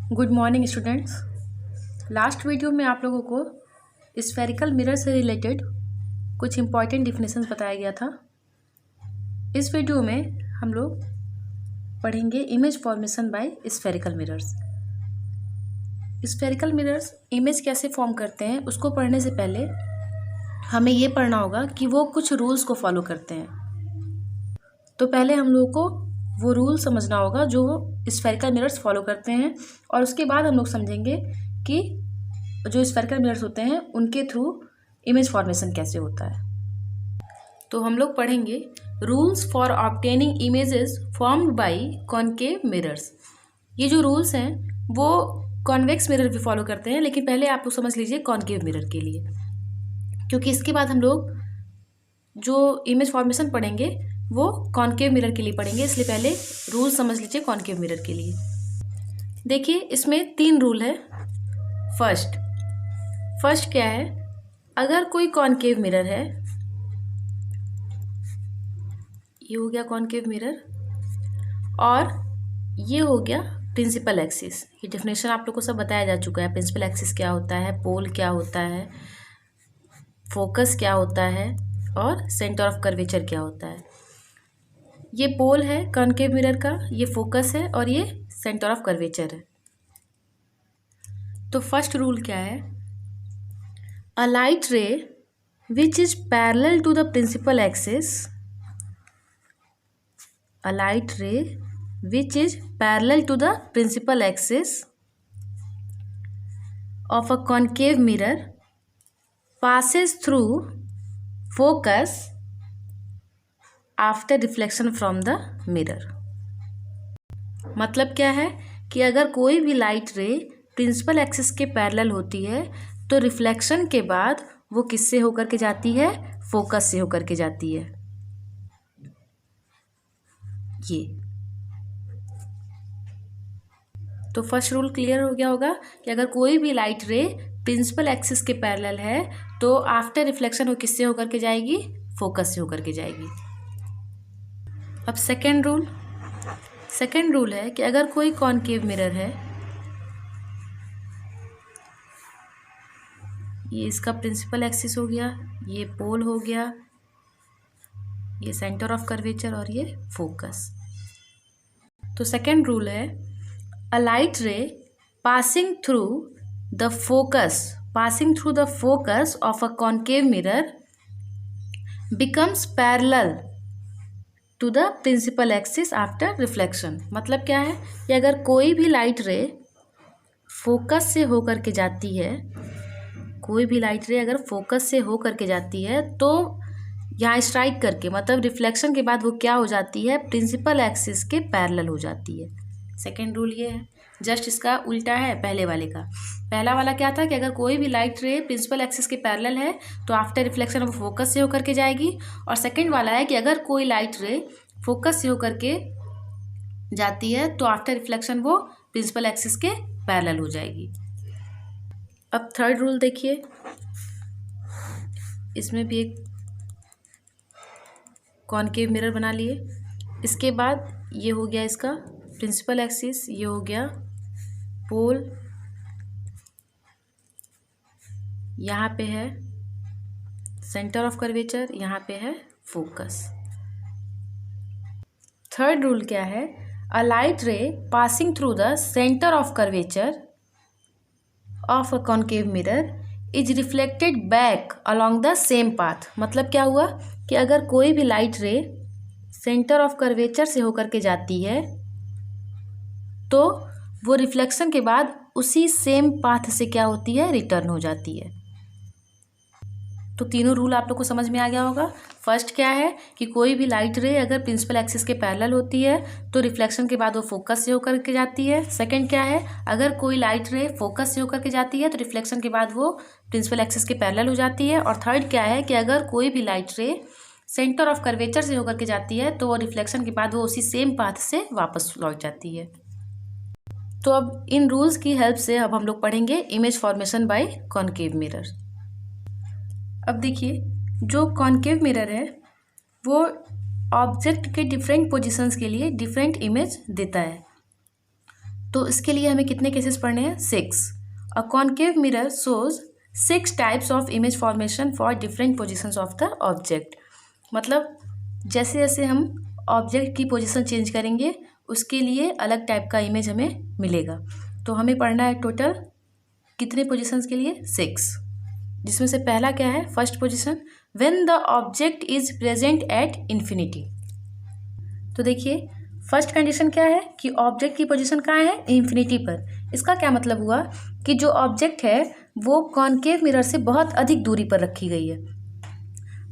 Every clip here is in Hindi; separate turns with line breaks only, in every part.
Good morning students. Last video में आप लोगों को स्फेरिकल मिरर से रिलेटेड कुछ इम्पॉर्टेंट डिफिनेशंस बताया गया था। इस वीडियो में हम लोग पढ़ेंगे image formation by spherical mirrors. Spherical mirrors image कैसे फॉर्म करते हैं उसको पढ़ने से पहले हमें ये पढ़ना होगा कि वो कुछ रूल्स को फॉलो करते हैं। तो पहले हम लोगों को वो रूल समझना होगा जो स्फेरिकल मिरर्स फॉलो करते हैं, और उसके बाद हम लोग समझेंगे कि जो स्फेरिकल मिरर्स होते हैं उनके थ्रू इमेज फॉर्मेशन कैसे होता है। तो हम लोग पढ़ेंगे rules for obtaining images formed by concave mirrors. ये जो रूल्स हैं वो कॉन्वेक्स मिरर भी फॉलो करते हैं, लेकिन पहले आप लोग समझ लीजिए कॉनकेव मिरर के लिए, क्योंकि इसके बाद हम लोग जो इमेज फॉर्मेशन पढ़ेंगे वो कॉनकेव मिरर के लिए पढ़ेंगे, इसलिए पहले रूल समझ लीजिए कॉनकेव मिरर के लिए। देखिए इसमें 3 रूल है। फर्स्ट क्या है, अगर कोई कॉनकेव मिरर है, ये हो गया कॉनकेव मिरर और ये हो गया प्रिंसिपल एक्सिस। ये डेफिनेशन आप लोग को सब बताया जा चुका है। प्रिंसिपल एक्सिस क्या होता है, पोल क्या होता है, फोकस क्या होता है और सेंटर ऑफ कर्वेचर क्या होता है। ये पोल है कॉनकेव मिरर का, ये फोकस है और ये सेंटर ऑफ कर्वेचर है। तो फर्स्ट रूल क्या है, a light ray which is parallel to the principal axis, a light ray which is parallel to the principal axis of a concave mirror passes through focus after reflection from the mirror. मतलब क्या है कि अगर कोई भी लाइट रे प्रिंसिपल एक्सिस के पैरेलल होती है तो रिफ्लेक्शन के बाद वो किससे होकर के जाती है, फोकस से होकर के जाती है। ये तो फर्स्ट रूल क्लियर हो गया होगा कि अगर कोई भी लाइट रे प्रिंसिपल एक्सिस के पैरेलल है तो आफ्टर रिफ्लेक्शन वो किससे होकर के जाएगी, फोकस से होकर के जाएगी। अब सेकेंड रूल है कि अगर कोई कॉनकेव मिरर है, ये इसका प्रिंसिपल एक्सिस हो गया, ये पोल हो गया, ये सेंटर ऑफ कर्वेचर और ये फोकस। तो सेकेंड रूल है, a light ray passing through the focus of a concave mirror becomes parallel to the principal axis after reflection. मतलब क्या है कि अगर कोई भी लाइट रे फोकस से होकर के जाती है, कोई भी लाइट रे अगर फोकस से होकर के जाती है तो यहाँ स्ट्राइक करके, मतलब रिफ्लेक्शन के बाद वो क्या हो जाती है, प्रिंसिपल एक्सिस के पैरेलल हो जाती है। सेकेंड रूल ये है, जस्ट इसका उल्टा है पहले वाले का। पहला वाला क्या था कि अगर कोई भी लाइट रे प्रिंसिपल एक्सिस के पैरेलल है तो आफ्टर रिफ्लेक्शन वो फोकस से होकर के जाएगी, और सेकंड वाला है कि अगर कोई लाइट रे फोकस से होकर के जाती है तो आफ्टर रिफ्लेक्शन वो प्रिंसिपल एक्सिस के पैरेलल हो जाएगी। अब थर्ड रूल देखिए, इसमें भी एक कॉनकेव मिरर बना लिए। इसके बाद ये हो गया इसका प्रिंसिपल एक्सिस, ये हो गया पोल, यहाँ पे है सेंटर ऑफ कर्वेचर, यहाँ पे है फोकस। थर्ड रूल क्या है, a light ray passing through the centre of curvature of a concave mirror is reflected back along the same path. मतलब क्या हुआ कि अगर कोई भी लाइट रे सेंटर ऑफ कर्वेचर से होकर के जाती है तो वो रिफ्लेक्शन के बाद उसी सेम पाथ से क्या होती है, रिटर्न हो जाती है। तो तीनों रूल आप लोग को समझ में आ गया होगा। फर्स्ट क्या है कि कोई भी लाइट रे अगर प्रिंसिपल एक्सिस के पैरेलल होती है तो रिफ्लेक्शन के बाद वो फोकस से होकर के जाती है। सेकंड क्या है, अगर कोई लाइट रे फोकस से होकर के जाती है तो रिफ्लेक्शन के बाद वो प्रिंसिपल एक्सिस के पैरेलल हो जाती है। और थर्ड क्या है कि अगर कोई भी लाइट रे सेंटर ऑफ कर्वेचर से होकर के जाती है तो वो रिफ्लेक्शन के बाद वो उसी सेम पाथ से वापस लौट जाती है। तो अब इन रूल्स की हेल्प से अब हम लोग पढ़ेंगे image formation by concave mirror. अब देखिए जो कॉनकेव मिरर है वो ऑब्जेक्ट के डिफरेंट पोजीशंस के लिए डिफरेंट इमेज देता है। तो इसके लिए हमें कितने केसेस पढ़ने हैं? 6. A concave mirror shows 6 types of image formation for different positions of the object. मतलब जैसे जैसे हम ऑब्जेक्ट की पोजीशन चेंज करेंगे उसके लिए अलग टाइप का इमेज हमें मिलेगा। तो हमें पढ़ना है टोटल कितने पोजीशंस के लिए? 6, जिसमें से पहला क्या है? First position, when the object is present at infinity. तो देखिए फर्स्ट कंडीशन क्या है कि ऑब्जेक्ट की पोजीशन कहाँ है? इन्फिनिटी पर। इसका क्या मतलब हुआ कि जो ऑब्जेक्ट है वो कॉन्केव मिरर से बहुत अधिक दूरी पर रखी गई है।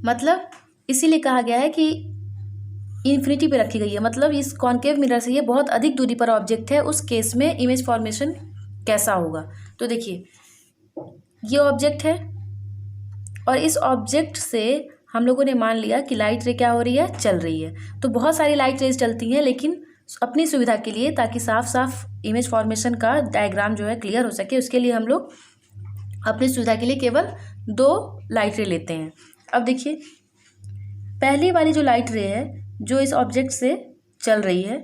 मतलब इसीलिए कहा गया है कि इन्फिनिटी पे रखी गई है, मतलब इस कॉन्केव मिरर से ये बहुत अधिक दूरी पर ऑब्जेक्ट है। उस केस में इमेज फॉर्मेशन कैसा होगा? तो देखिए ये ऑब्जेक्ट है और इस ऑब्जेक्ट से हम लोगों ने मान लिया कि लाइट रे क्या हो रही है? चल रही है। तो बहुत सारी लाइट रेज चलती हैं, लेकिन अपनी सुविधा के लिए, ताकि साफ साफ इमेज फॉर्मेशन का डायग्राम जो है क्लियर हो सके, उसके लिए हम लोग अपनी सुविधा के लिए केवल 2 लाइट रे लेते हैं। अब देखिए पहली वाली जो लाइट रे है जो इस ऑब्जेक्ट से चल रही है,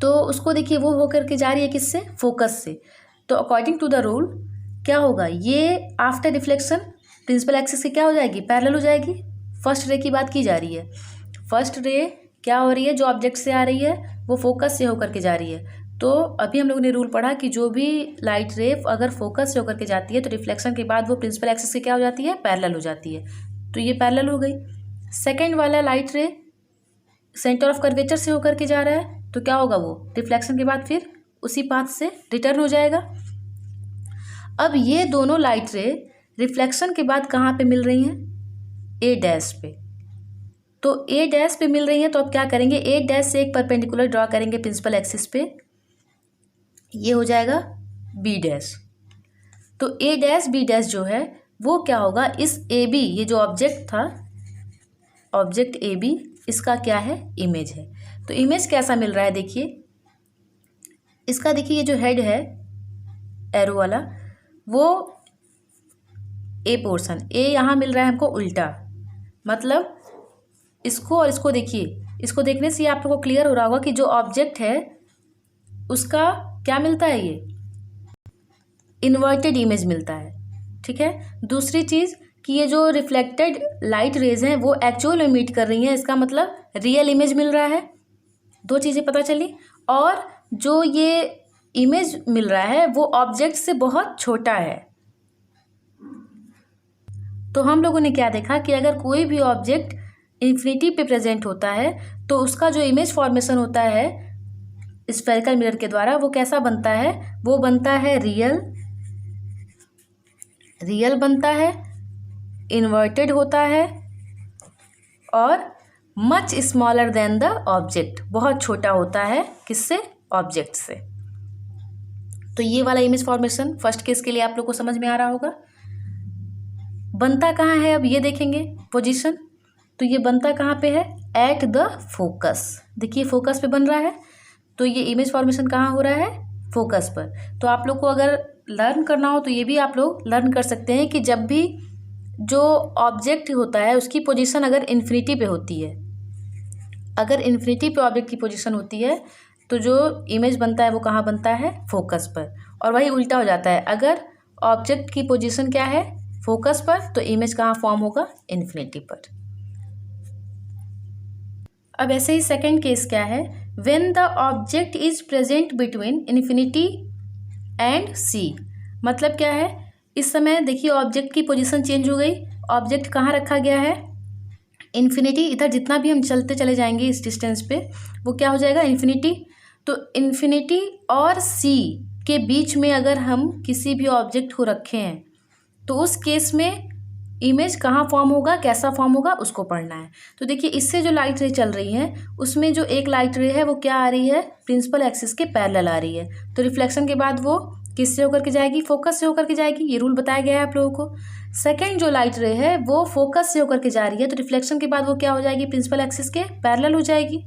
तो उसको देखिए वो होकर के जा रही है किससे? फोकस से। तो अकॉर्डिंग टू द रूल क्या होगा? ये आफ्टर रिफ्लेक्शन प्रिंसिपल एक्सिस से क्या हो जाएगी? पैरेलल हो जाएगी। फर्स्ट रे की बात की जा रही है। फर्स्ट रे क्या हो रही है? जो ऑब्जेक्ट से आ रही है वो फोकस से होकर के जा रही है। तो अभी हम लोगों ने रूल पढ़ा कि जो भी लाइट रे अगर फोकस से होकर के जाती है तो रिफ्लेक्शन के बाद वो प्रिंसिपल एक्सिस से क्या हो जाती है? पैरेलल हो जाती है। तो ये पैरेलल हो गई। सेकेंड वाला लाइट रे सेंटर ऑफ कर्वेचर से होकर के जा रहा है, तो क्या होगा? वो रिफ्लेक्शन के बाद फिर उसी पाथ से रिटर्न हो जाएगा। अब ये दोनों लाइट रे रिफ्लेक्शन के बाद कहाँ पे मिल रही हैं? ए डैश पे। तो ए डैश पे मिल रही हैं, तो अब क्या करेंगे? ए डैश से एक परपेंडिकुलर ड्रॉ करेंगे प्रिंसिपल एक्सिस पे, ये हो जाएगा बी डैश। तो ए डैश बी डैश जो है वो क्या होगा? इस ए बी, ये जो ऑब्जेक्ट था, ऑब्जेक्ट ए बी, इसका क्या है? इमेज है। तो इमेज कैसा मिल रहा है? देखिए इसका, देखिए ये जो हेड है एरो वाला, वो ए पोर्शन, ए यहाँ मिल रहा है हमको उल्टा। मतलब इसको और इसको देखिए, इसको देखने से आप लोगों को क्लियर हो रहा होगा कि जो ऑब्जेक्ट है उसका क्या मिलता है? ये इन्वर्टेड इमेज मिलता है। ठीक है। दूसरी चीज़ कि ये जो रिफ्लेक्टेड लाइट रेज हैं वो एक्चुअल में मीट कर रही हैं, इसका मतलब रियल इमेज मिल रहा है। 2 चीज़ें पता चली। और जो ये इमेज मिल रहा है वो ऑब्जेक्ट से बहुत छोटा है। तो हम लोगों ने क्या देखा कि अगर कोई भी ऑब्जेक्ट इन्फिनिटी पे प्रेजेंट होता है तो उसका जो इमेज फॉर्मेशन होता है स्फेरिकल मिरर के द्वारा वो कैसा बनता है? वो बनता है रियल बनता है, इन्वर्टेड होता है और much smaller than the object, बहुत छोटा होता है किससे? ऑब्जेक्ट से। तो ये वाला इमेज फॉर्मेशन फर्स्ट केस के लिए आप लोग को समझ में आ रहा होगा। बनता कहाँ है अब ये देखेंगे पोजीशन। तो ये बनता कहाँ पे है? At the focus. देखिए फोकस पे बन रहा है, तो ये इमेज फॉर्मेशन कहाँ हो रहा है? फोकस पर। तो आप लोग को अगर लर्न करना हो तो ये भी आप लोग लर्न कर सकते हैं कि जब भी जो ऑब्जेक्ट होता है उसकी पोजीशन अगर इन्फिनिटी पे होती है, अगर इन्फिनिटी पे ऑब्जेक्ट की पोजीशन होती है तो जो इमेज बनता है वो कहाँ बनता है? फोकस पर। और वही उल्टा हो जाता है, अगर ऑब्जेक्ट की पोजीशन क्या है? फोकस पर, तो इमेज कहाँ फॉर्म होगा? इन्फिनिटी पर। अब ऐसे ही सेकेंड केस क्या है? When the object is present between infinity and C. मतलब क्या है? इस समय देखिए ऑब्जेक्ट की पोजीशन चेंज हो गई। ऑब्जेक्ट कहाँ रखा गया है? इन्फिनिटी। इधर जितना भी हम चलते चले जाएंगे इस डिस्टेंस पे वो क्या हो जाएगा? इन्फिनिटी। तो इन्फिनिटी और सी के बीच में अगर हम किसी भी ऑब्जेक्ट को रखे हैं तो उस केस में इमेज कहाँ फॉर्म होगा, कैसा फॉर्म होगा, उसको पढ़ना है। तो देखिए इससे जो लाइट रे चल रही हैं उसमें जो एक लाइट रे है वो क्या आ रही है? प्रिंसिपल एक्सिस के पैरेलल आ रही है। तो रिफ्लेक्शन के बाद वो किससे होकर के जाएगी? फोकस से होकर के जाएगी। ये रूल बताया गया है आप लोगों को। सेकेंड जो लाइट रे है वो फोकस से होकर के जा रही है, तो रिफ्लेक्शन के बाद वो क्या हो जाएगी? प्रिंसिपल एक्सिस के पैरेलल हो जाएगी।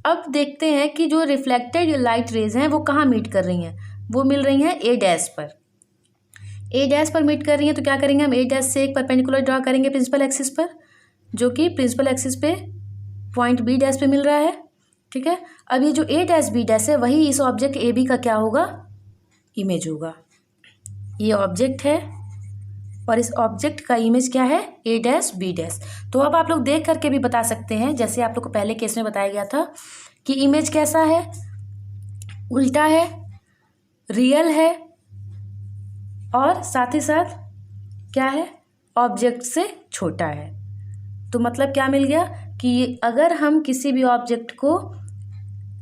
अब देखते हैं कि जो रिफ्लेक्टेड लाइट रेज हैं वो कहाँ मीट कर रही हैं? वो मिल रही हैं ए डैश पर। ए डैश पर मीट कर रही हैं, तो क्या करेंगे हम? ए डैश से एक परपेंडिकुलर ड्रॉ करेंगे प्रिंसिपल एक्सिस पर, जो कि प्रिंसिपल एक्सिस पे पॉइंट बी डैश पे मिल रहा है। ठीक है। अब ये जो ए डैश बी डैश है वही इस ऑब्जेक्ट ए बी का क्या होगा, इमेज होगा। ये ऑब्जेक्ट है और इस ऑब्जेक्ट का इमेज क्या है, ए डैश बी डैश। तो अब आप लोग देख करके भी बता सकते हैं, जैसे आप लोग को पहले केस में बताया गया था कि इमेज कैसा है, उल्टा है, रियल है और साथ ही साथ क्या है, ऑब्जेक्ट से छोटा है। तो मतलब क्या मिल गया कि अगर हम किसी भी ऑब्जेक्ट को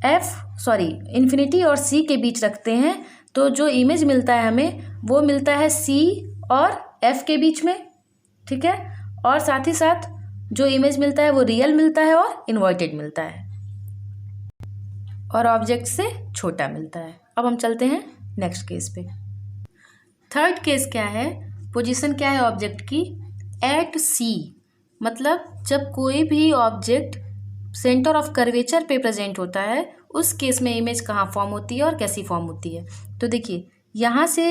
इन्फिनिटी और सी के बीच रखते हैं तो जो इमेज मिलता है हमें वो मिलता है सी और एफ के बीच में, ठीक है। और साथ ही साथ जो इमेज मिलता है वो रियल मिलता है और इन्वर्टेड मिलता है और ऑब्जेक्ट से छोटा मिलता है। अब हम चलते हैं नेक्स्ट केस पे। थर्ड केस क्या है, पोजीशन क्या है ऑब्जेक्ट की, एट सी। मतलब जब कोई भी ऑब्जेक्ट सेंटर ऑफ कर्वेचर पे प्रेजेंट होता है उस केस में इमेज कहाँ फॉर्म होती है और कैसी फॉर्म होती है। तो देखिए यहाँ से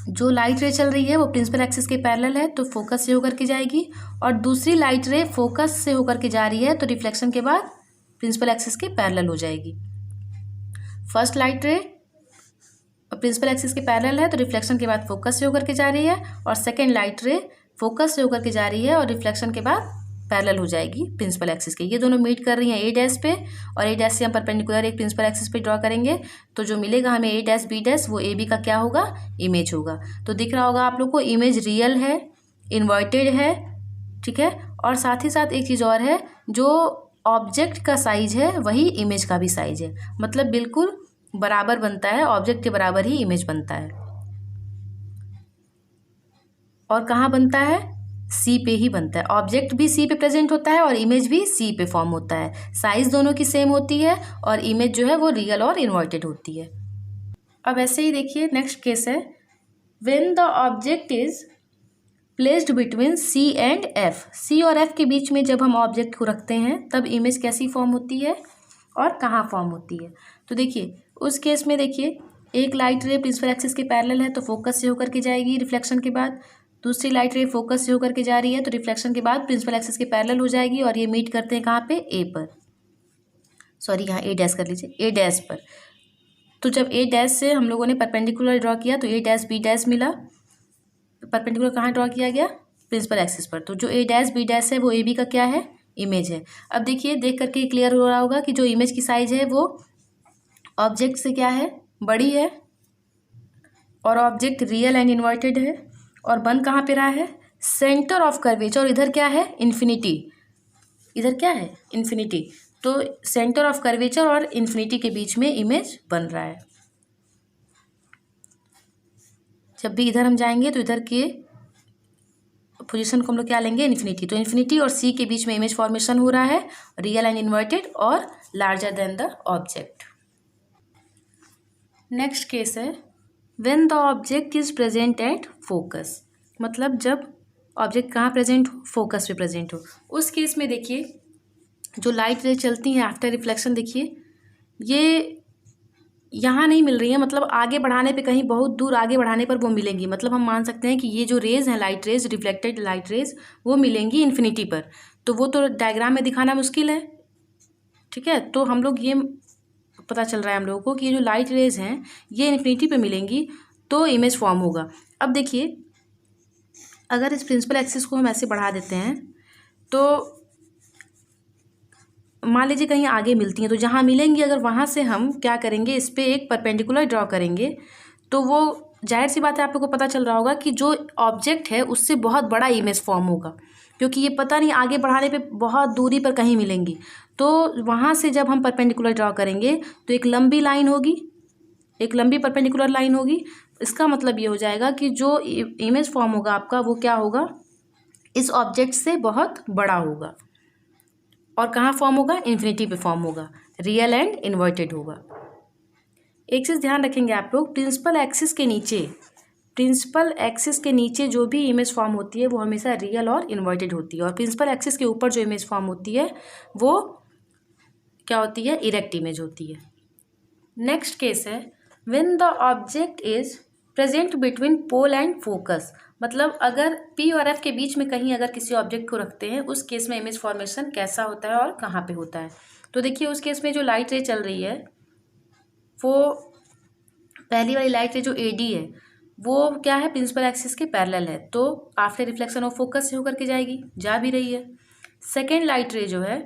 जो लाइट रे चल रही है वो प्रिंसिपल एक्सिस के पैरेलल है तो फोकस से होकर के जाएगी, और दूसरी लाइट रे फोकस से होकर के जा रही है तो रिफ्लेक्शन के बाद प्रिंसिपल एक्सिस के पैरेलल हो जाएगी। First light ray principal axis के पैरेलल है तो रिफ्लेक्शन के बाद फोकस से होकर के जा रही है, और सेकेंड लाइट रे फोकस से होकर के जा रही है और रिफ्लेक्शन के बाद पैरेलल हो जाएगी प्रिंसिपल एक्सिस के। ये दोनों मीट कर रही हैं ए डैश पे, और ए डैश से हम परपेंडिकुलर एक प्रिंसिपल एक्सिस पे ड्रॉ करेंगे तो जो मिलेगा हमें ए डैश बी डैश वो ए बी का क्या होगा, इमेज होगा। तो दिख रहा होगा आप लोग को, इमेज रियल है, इन्वर्टेड है, ठीक है। और साथ ही साथ एक चीज़ और है, जो ऑब्जेक्ट का साइज है वही इमेज का भी साइज है, मतलब बिल्कुल बराबर बनता है, ऑब्जेक्ट के बराबर ही इमेज बनता है। और कहाँ बनता है, सी पे ही बनता है। ऑब्जेक्ट भी सी पे प्रेजेंट होता है और इमेज भी सी पे फॉर्म होता है। साइज दोनों की सेम होती है और इमेज जो है वो रियल और इन्वर्टेड होती है। अब ऐसे ही देखिए नेक्स्ट केस है, when the object is placed between C and F. C और एफ के बीच में जब हम ऑब्जेक्ट को रखते हैं तब इमेज कैसी फॉर्म होती है और कहाँ फॉर्म होती है। तो देखिए उस केस में देखिए एक लाइट रे प्रिंसिपल एक्सिस के पैरेलल है तो फोकस से होकर के जाएगी रिफ्लेक्शन के बाद, दूसरी लाइट रे फोकस से होकर के जा रही है तो रिफ्लेक्शन के बाद प्रिंसिपल एक्सिस के पैरेलल हो जाएगी, और ये मीट करते हैं कहाँ पे, ए पर, सॉरी यहाँ ए डैश कर लीजिए, ए डैश पर। तो जब ए डैश से हम लोगों ने परपेंडिकुलर ड्रॉ किया तो ए डैश बी डैश मिला। परपेंडिकुलर कहाँ ड्रॉ किया गया, प्रिंसिपल एक्सिस पर। तो जो ए डैश बी डैश है वो ए बी का क्या है, इमेज है। अब देखिए देख करके क्लियर हो रहा होगा कि जो इमेज की साइज है वो ऑब्जेक्ट से क्या है, बड़ी है, और ऑब्जेक्ट रियल एंड इन्वर्टेड है, और बन कहाँ पे रहा है, सेंटर ऑफ कर्वेचर, और इधर क्या है, इन्फिनिटी, इधर क्या है, इन्फिनिटी। तो सेंटर ऑफ कर्वेचर और इन्फिनिटी के बीच में इमेज बन रहा है। जब भी इधर हम जाएंगे तो इधर के पोजीशन को हम लोग क्या लेंगे, इन्फिनिटी। तो इन्फिनिटी और सी के बीच में इमेज फॉर्मेशन हो रहा है, रियल एंड इन्वर्टेड और larger than the object. Next case है, when the object is present at focus. मतलब जब ऑब्जेक्ट कहाँ प्रेजेंट हो, फोकस पे प्रेजेंट हो। उस केस में देखिए जो लाइट रे चलती हैं आफ्टर रिफ्लेक्शन, देखिए ये यहाँ नहीं मिल रही है, मतलब आगे बढ़ाने पे, कहीं बहुत दूर आगे बढ़ाने पर वो मिलेंगी। मतलब हम मान सकते हैं कि ये जो रेज हैं, light rays, reflected light rays, वो मिलेंगी इन्फिनिटी पर। तो वो तो डायग्राम में दिखाना मुश्किल है, ठीक है। तो हम लोग ये पता चल रहा है हम लोगों को कि ये जो लाइट रेज हैं ये इन्फिनिटी पे मिलेंगी तो इमेज फॉर्म होगा। अब देखिए अगर इस प्रिंसिपल एक्सिस को हम ऐसे बढ़ा देते हैं तो मान लीजिए कहीं आगे मिलती हैं, तो जहाँ मिलेंगी अगर वहाँ से हम क्या करेंगे, इस पर एक परपेंडिकुलर ड्रॉ करेंगे तो वो जाहिर सी बात है आप लोग को पता चल रहा होगा कि जो ऑब्जेक्ट है उससे बहुत बड़ा इमेज फॉर्म होगा, क्योंकि ये पता नहीं आगे बढ़ाने पे बहुत दूरी पर कहीं मिलेंगी। तो वहाँ से जब हम परपेंडिकुलर ड्रॉ करेंगे तो एक लंबी लाइन होगी, एक लंबी परपेंडिकुलर लाइन होगी। इसका मतलब ये हो जाएगा कि जो इमेज फॉर्म होगा आपका वो क्या होगा, इस ऑब्जेक्ट से बहुत बड़ा होगा, और कहाँ फॉर्म होगा, इन्फिनिटी पे फॉर्म होगा, रियल एंड इन्वर्टेड होगा। एक चीज़ ध्यान रखेंगे आप लोग, प्रिंसिपल एक्सिस के नीचे जो भी इमेज फॉर्म होती है वो हमेशा रियल और इन्वर्टेड होती है, और प्रिंसिपल एक्सिस के ऊपर जो इमेज फॉर्म होती है वो क्या होती है, इरेक्ट इमेज होती है। नेक्स्ट केस है, when the object is present between pole and focus. मतलब अगर पी और एफ के बीच में कहीं अगर किसी ऑब्जेक्ट को रखते हैं उस केस में इमेज फॉर्मेशन कैसा होता है और कहाँ पे होता है। तो देखिए उस केस में जो लाइट रे चल रही है वो पहली वाली लाइट रे जो AD है वो क्या है, प्रिंसिपल एक्सिस के पैरेलल है, तो आफ्टर रिफ्लेक्शन ऑफ फोकस से होकर के जाएगी, जा भी रही है। सेकेंड लाइट रे जो है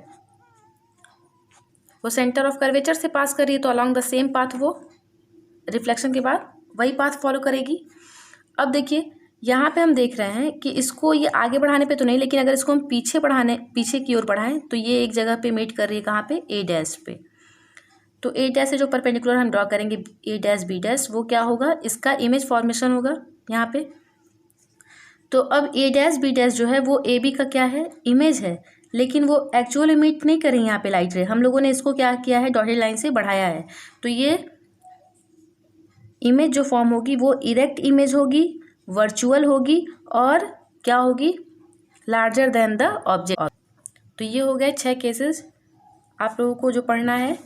वो सेंटर ऑफ कर्वेचर से पास कर रही है, तो अलॉन्ग द सेम पाथ वो रिफ्लेक्शन के बाद वही पाथ फॉलो करेगी। अब देखिए यहाँ पे हम देख रहे हैं कि इसको ये आगे बढ़ाने पे तो नहीं, लेकिन अगर इसको हम पीछे की ओर बढ़ाएं तो ये एक जगह पे मीट कर रही है, कहाँ पे, A' पे। तो A' से जो परपेंडिकुलर हम ड्रॉ करेंगे A' B', वो क्या होगा, इसका इमेज फॉर्मेशन होगा यहाँ पे। तो अब A' B' जो है वो AB का क्या है, इमेज है, लेकिन वो एक्चुअल इमिट नहीं करें यहाँ पे लाइट रे, हम लोगों ने इसको क्या किया है, डॉटेड लाइन से बढ़ाया है। तो ये इमेज जो फॉर्म होगी वो इरेक्ट इमेज होगी, वर्चुअल होगी, और क्या होगी, लार्जर देन द ऑब्जेक्ट। तो ये हो गए 6 केसेस आप लोगों को जो पढ़ना है।